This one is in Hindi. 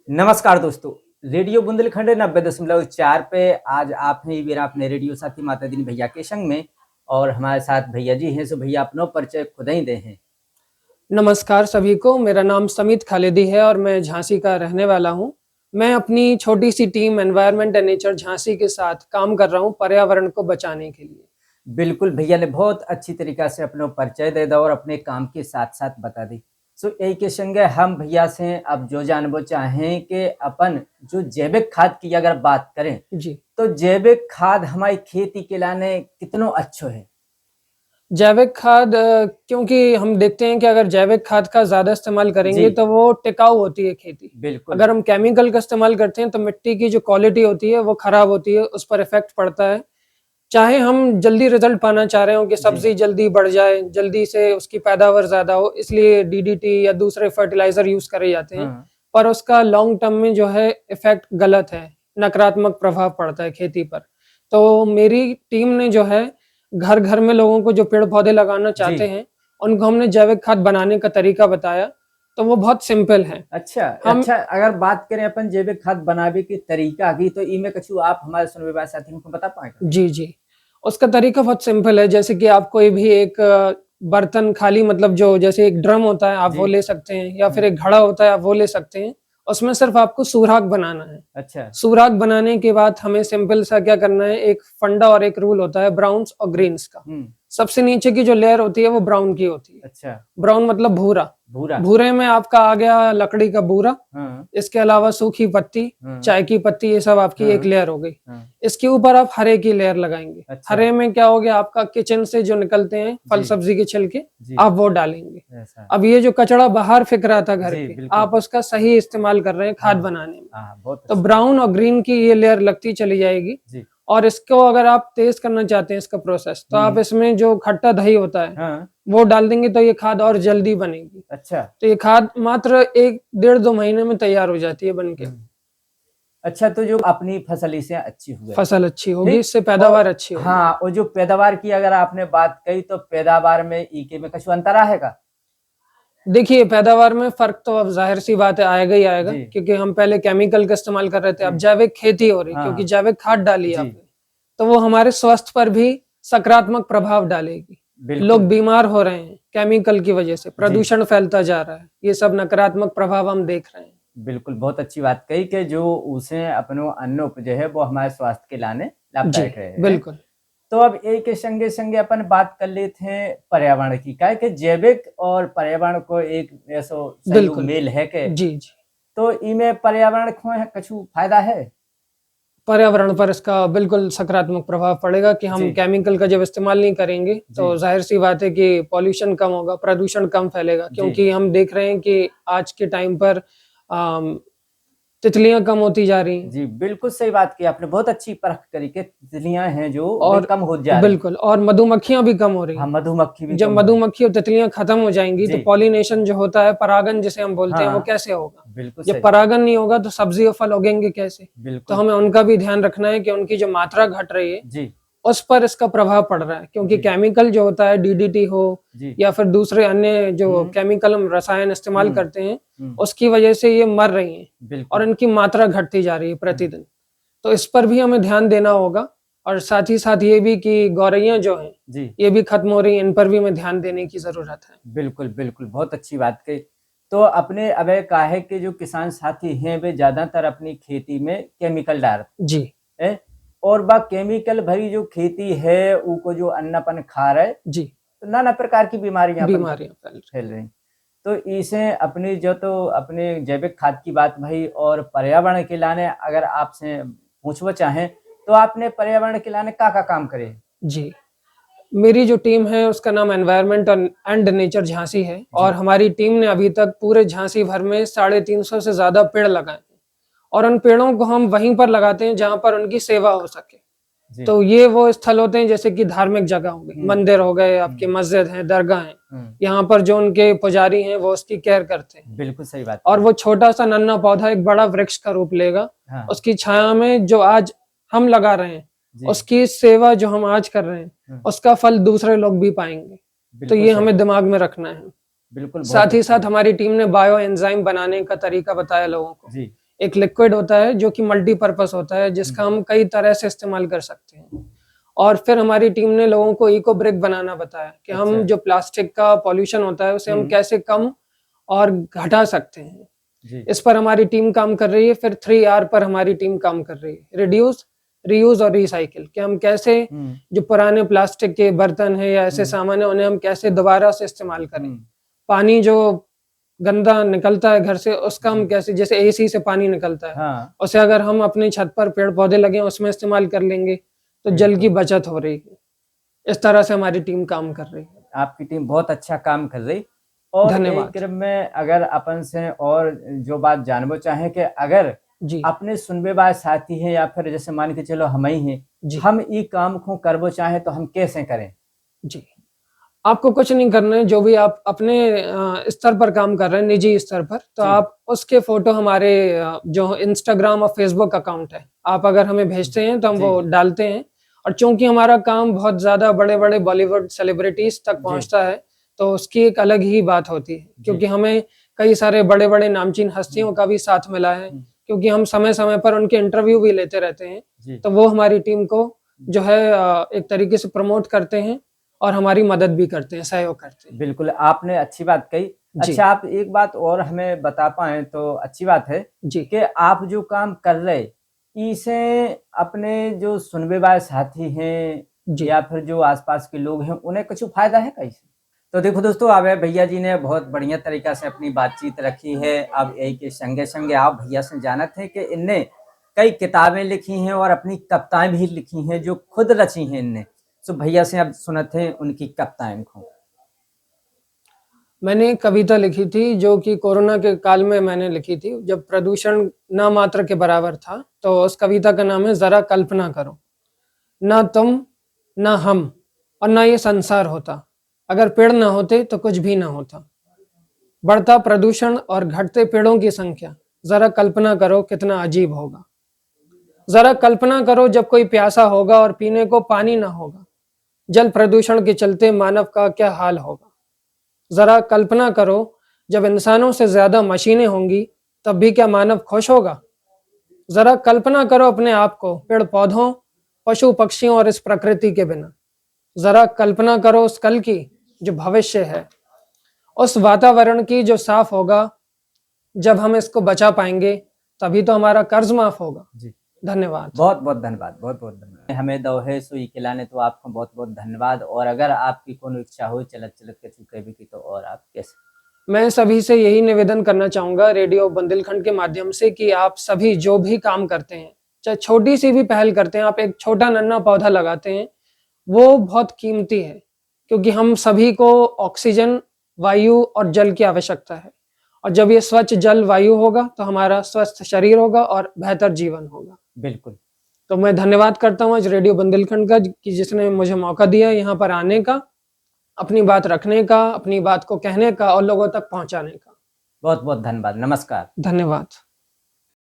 नमस्कार दोस्तों, रेडियो बुंदेलखंड 90.4 पे आज आप हैं मेरा अपने रेडियो साथी माता दीन भैया के संग में और हमारे साथ भैया जी हैं। सो भैया अपनो परिचय खुद ही दे हैं। नमस्कार सभी को, मेरा नाम समित खालिदी है और मैं झांसी का रहने वाला हूँ। मैं अपनी छोटी-सी team environment and nature Jhansi के साथ काम कर रहा हूँ पर्यावरण को बचाने के लिए। बिल्कुल भैया ने बहुत अच्छी तरीक़ा से अपनो परिचय दे दा और अपने काम के साथ-साथ बता दी। सो यही के संगे हम भैया से अब जो जानबो चाहें कि अपन जो जैविक खाद की अगर बात करें, जी। तो जैविक खाद हमारी खेती के लाने कितनो अच्छो है? जैविक खाद क्योंकि हम देखते हैं कि अगर जैविक खाद का ज़्यादा इस्तेमाल करेंगे जी। तो वो टिकाऊ होती है खेती। बिल्कुल। अगर हम केमिकल का इस्तेमाल करते हैं तो मिट्टी की जो क्वालिटी होती है वो खराब होती है, उस पर इफ़ेक्ट पड़ता है। चाहे हम जल्दी रिज़ल्ट पाना चाह रहे हों कि जी। सब्ज़ी जल्दी बढ़ जाए, जल्दी से उसकी पैदावार ज़्यादा हो, इसलिए डीडीटी या दूसरे फर्टिलाइज़र यूज़ करे जाते हैं। हाँ। पर उसका लॉन्ग टर्म में जो है इफ़ेक्ट गलत है, नकारात्मक प्रभाव पड़ता है खेती पर। तो मेरी टीम ने जो है घर-घर में लोगों को जो पेड़-पौधे लगाना चाहते जी। हैं, उनको हमने जैविक खाद बनाने का तरीका बताया, तो वो बहुत सिंपल है। अच्छा, हम अच्छा अगर बात करें अपन जैविक खाद बनावे के तरीका की तो इमें कछु आप हमारे सुनने वाले साथियों को बता पाएँगे? जी, जी। उसका तरीका बहुत सिंपल है, जैसे कि आप कोई भी एक बर्तन खाली मतलब जो जैसे एक ड्रम होता है, आप वो जी। ले सकते हैं या फिर हुँ। एक घड़ा होता है, आप वो ले सकते हैं। उसमें सिर्फ़ आपको सुराख बनाना है। अच्छा। सुराख बनाने के बाद हमें सिंपल सा क्या करना है, एक फंडा और एक रूल होता है ब्राउन्स और ग्रीन्स का। हुँ। सबसे नीचे की जो लेयर होती है, वो ब्राउन की होती है। अच्छा। ब्राउन मतलब भूरा। भूरा। भूरे में आपका आ गया लकड़ी का बूरा, हाँ। इसके अलावा सूखी पत्ती, हाँ। चाय की पत्ती, ये सब आपकी एक हाँ। लेयर हो गई। हाँ। इसके ऊपर आप हरे की लेयर लगाएँगे। अच्छा। हरे में क्या हो गया आपका किचन से जो निकलते हैं फल जी। सब्ज़ी के छिलके, जी। आप वो डालेंगे। ऐसा। अब ये जो कचरा बाहर फेंक रहा था घर जी, के, बिल्कुल। आप उसका सही इस्तेमाल कर रहे हैं खाद हाँ। बनाने में। हाँ, बहुत तो अच्छी बात। ब्राउन और ग्रीन की ये लेयर लगती चली जाएगी जी। और इसको अगर आप तेज़ करना चाहते हैं इसका प्रोसेस, तो आप हुँ। इसमें जो खट्टा दही होता है, हाँ। वो डाल देंगे तो ये खाद और जल्दी बनेगी। अच्छा। तो ये खाद मात्र 1 डेढ़ 2 महीने में तैयार हो जाती है बन के। हुँ। अच्छा तो जो अपनी फसल इससे अच्छी हुए, फसल अच्छी होगी, ठीक? इससे और पैदावार अच्छी होगी। हाँ, और जो पैदावार की अगर आपने बात कही तो पैदावार में इके में कछु अंतर आएगा? देखिए, पैदावार में फ़र्क तो अब ज़ाहिर-सी बात है आएगा ही आएगा, जी। क्योंकि हम पहले केमिकल का इस्तेमाल कर रहे थे, अब जी। जैविक खेती हो रही है, क्योंकि हाँ। जैविक खाद डाली है जी। आपने, तो वो हमारे स्वास्थ्य पर भी सकारात्मक प्रभाव डालेगी। लोग बिल्कुल। बीमार हो रहे हैं, केमिकल की वजह से, जी। प्रदूषण फैलता जा रहा है, ये सब नकारात्मक प्रभाव हम देख रहे हैं। बिल्कुल, बहुत अच्छी बात कही कि जो उसे अपनो अन्न उपजे है वो हमारे स्वास्थ्य के लाने जी, लाभदायक रहे हैं। बिल्कुल। तो अब एक के संगे-संगे अपन बात कर लेते हैं पर्यावरण की, काहे कि जैविक और पर्यावरण को एक ऐसो संयोग बिल्कुल, मेल है के, जी, जी। तो इमें पर्यावरण को कछु फ़ायदा है? पर्यावरण पर इसका बिल्कुल सकारात्मक प्रभाव पड़ेगा कि हम जी। केमिकल का जब इस्तेमाल नहीं करेंगे, तो जी। ज़ाहिर-सी बात है कि पॉल्यूशन कम होगा, प्रदूषण कम फैलेगा जी। क्योंकि हम देख रहे हैं कि आज के टाइम पर तितलियाँ कम होती जा रही हैं। जी, बिल्कुल सही बात की आपने, बहुत अच्छी परख करी कि तितलियाँ हैं जो वे और कम होत जा रही। बिल्कुल और मधुमक्खियाँ भी कम हो रही हाँ, हैं। मधुमक्खी भी जब कम हो रही। मधुमक्खी और तितलियाँ खत्म हो जाएँगी, तो जी। पॉलिनेशन जो होता है, परागन जिसे हम बोलते हैं, वो हाँ, कैसे होगा? बिल्कुल जब सही। परागन नहीं होगा, तो सब्ज़ी और फल उगेंगे कैसे? तो बिल्कुल। हमें उनका भी ध्यान रखना है कि उनकी जो मात्रा घट रही है, जी। उस पर इसका प्रभाव पड़ रहा है क्योंकि जी। केमिकल जो होता है डीडीटी हो जी। या फिर दूसरे अन्य जो हुँ। केमिकल हम रसायन इस्तेमाल हुँ। करते हैं, हुँ। उसकी वजह से ये मर रही हैं और बिल्कुल। इनकी मात्रा घटती जा रही है हुँ। प्रतिदिन। तो इस पर भी हमें ध्यान देना होगा और साथ ही साथ ये भी कि गौरैया जो हैं, जी। ये भी खत्म हो रही हैं, इन पर भी हमें ध्यान देने की ज़रूरत है। बिल्कुल, बिल्कुल, बहुत अच्छी बात कही। तो अपने अबे काहे के जो किसान साथी हैं, वे ज़्यादातर अपनी खेती में केमिकल डाल जी। हैं और बा केमिकल भरी जो खेती है, उको जो अन्न अपन खा रहे, जी। तो नाना प्रकार की बीमारियाँ अपन को बीमारियाँ फैल रही। फैल रही। तो इसे अपनी जो तो अपने जैविक खाद की बात भई और पर्यावरण के लाने अगर आपसे पूछना चाहें, तो आपने पर्यावरण के लाने का काम करे? जी। मेरी जो टीम है उसका नाम एनवायरनमेंट एंड नेचर झांसी है और जी। हमारी टीम ने अभी तक पूरे झांसी भर में 350 से ज़्यादा पेड़ लगाए हैं और उन पेड़ों को हम वहीं पर लगाते हैं जहाँ पर उनकी सेवा हो सके। जी। तो ये वो स्थल होते हैं जैसे कि धार्मिक जगह हो गई, हुँ। मंदिर हो गए, आपकी हुँ। मस्जिद हैं, दरगाह हैं। हुँ। यहाँ पर जो उनके पुजारी हैं वो उसकी केयर करते हैं बिल्कुल सही बात और कही। वो छोटा-सा नन्हा पौधा एक बड़ा वृक्ष का रूप लेगा। हाँ। उसकी छाया में जो आज हम लगा रहे हैं, जी। उसकी सेवा जो हम आज कर रहे हैं, हुँ। उसका फल दूसरे लोग भी पाएँगे। तो बिल्कुल ये सही। हमें दिमाग में रखना है। बिल्कुल, बहुत साथ ही अच्छी साथ बात। हमारी टीम ने बायो एंजाइम बनाने का तरीका बताया लोगों को। जी। एक लिक्विड होता है जो कि मल्टीपर्पस होता है, जिसका हम कई तरह से इस्तेमाल कर सकते हैं। और फिर हमारी टीम ने लोगों को इको ब्रिक बनाना बताया कि हम अच्छा। जो प्लास्टिक का पॉल्यूशन होता है उसे हम कैसे कम और घटा सकते हैं। जी। इस पर हमारी टीम काम कर रही है। फिर 3R पर हमारी टीम काम कर रही है, रिड्यूस, रीयूज और रिसाइकिल, कि हम कैसे जो पुराने प्लास्टिक के बर्तन है या ऐसे सामान है उन्हें हम कैसे दोबारा से इस्तेमाल करें। पानी जो गंदा निकलता है घर से उसका हम कैसे, जैसे एसी से पानी निकलता है, उसे अगर हम अपनी छत पर पेड़ पौधे लगे उसमें इस्तेमाल कर लेंगे तो जल की बचत हो रही है। इस तरह से हमारी टीम काम कर रही है। आपकी टीम बहुत अच्छा काम कर रही। और धन्यवाद। एक क्रम में अगर अपन से और जो बात जानना चाहें कि अगर जी अपने सुनबे वाले साथी हैं या फिर जैसे मान के चलो हम ही हैं, हम ये काम को करबो चाहें तो हम कैसे करें? जी, आपको कुछ नहीं करना है। जो भी आप अपने स्तर पर काम कर रहे हैं, निजी स्तर पर, तो आप उसके फोटो हमारे जो इंस्टाग्राम और फेसबुक अकाउंट है, आप अगर हमें भेजते हैं तो हम वो डालते हैं। और चूंकि हमारा काम बहुत ज्यादा बड़े बड़े बॉलीवुड सेलिब्रिटीज तक पहुंचता है तो उसकी एक अलग ही बात होती है, क्योंकि हमें कई सारे बड़े बड़े नामचीन हस्तियों का भी साथ मिला है, क्योंकि हम समय समय पर उनके इंटरव्यू भी लेते रहते हैं। तो वो हमारी टीम को जो है एक तरीके से प्रमोट करते हैं और हमारी मदद भी करते हैं, सहयोग करते हैं। बिल्कुल, आपने अच्छी बात कही। अच्छा, आप एक बात और हमें बता पाएं तो अच्छी बात है कि आप जो काम कर रहे इसे अपने जो सुनने वाले साथी हैं या फिर जो आसपास के लोग हैं उन्हें कुछ फायदा है कैसे? तो देखो दोस्तों, अब भैया जी ने बहुत बढ़िया तरीका से अपनी बातचीत रखी है। अब यही के संगे संगे आप भैया से जानत है कि इनने कई किताबें लिखी हैं और अपनी कविताएं भी लिखी हैं जो खुद रची हैं इनने। तो भैया से अब सुनते हैं उनकी कविताएं को। मैंने एक कविता लिखी थी जो कि कोरोना के काल में मैंने लिखी थी, जब प्रदूषण ना मात्र के बराबर था। तो उस कविता का नाम है जरा कल्पना करो, ना तुम ना हम और ना ये संसार होता, अगर पेड़ ना होते तो कुछ भी ना होता। बढ़ता प्रदूषण और घटते पेड़ों की संख्या, जरा कल्पना करो कितना अजीब होगा। जरा कल्पना करो जब कोई प्यासा होगा और पीने को पानी ना होगा, जल प्रदूषण के चलते मानव का क्या हाल होगा। जरा कल्पना करो जब इंसानों से ज्यादा मशीनें होंगी तब भी क्या मानव खुश होगा। जरा कल्पना करो अपने आप को पेड़ पौधों, पशु पक्षियों और इस प्रकृति के बिना। जरा कल्पना करो उस कल की जो भविष्य है, उस वातावरण की जो साफ होगा। जब हम इसको बचा पाएंगे तभी तो हमारा कर्ज माफ होगा। जी, धन्यवाद। बहुत बहुत धन्यवाद, बहुत बहुत धन्यवाद। हमें दौहे सुई खिलाने तो आपको बहुत बहुत धन्यवाद। और अगर आपकी कोनो इच्छा हो चलत चलत के चुके भी की तो और आप कैसे? मैं सभी से यही निवेदन करना चाहूंगा रेडियो बुंदेलखंड के माध्यम से कि आप सभी जो भी काम करते हैं, चाहे छोटी सी भी पहल करते हैं, आप एक छोटा नन्हा पौधा लगाते हैं, वो बहुत कीमती है, क्योंकि हम सभी को ऑक्सीजन, वायु और जल की आवश्यकता है। और जब ये स्वच्छ जल वायु होगा तो हमारा स्वस्थ शरीर होगा और बेहतर जीवन होगा। बिल्कुल। तो मैं धन्यवाद करता हूँ आज रेडियो बुंदेलखंड का कि जिसने मुझे मौका दिया यहाँ पर आने का, अपनी बात रखने का, अपनी बात को कहने का और लोगों तक पहुंचाने का। बहुत बहुत धन्यवाद। नमस्कार। धन्यवाद।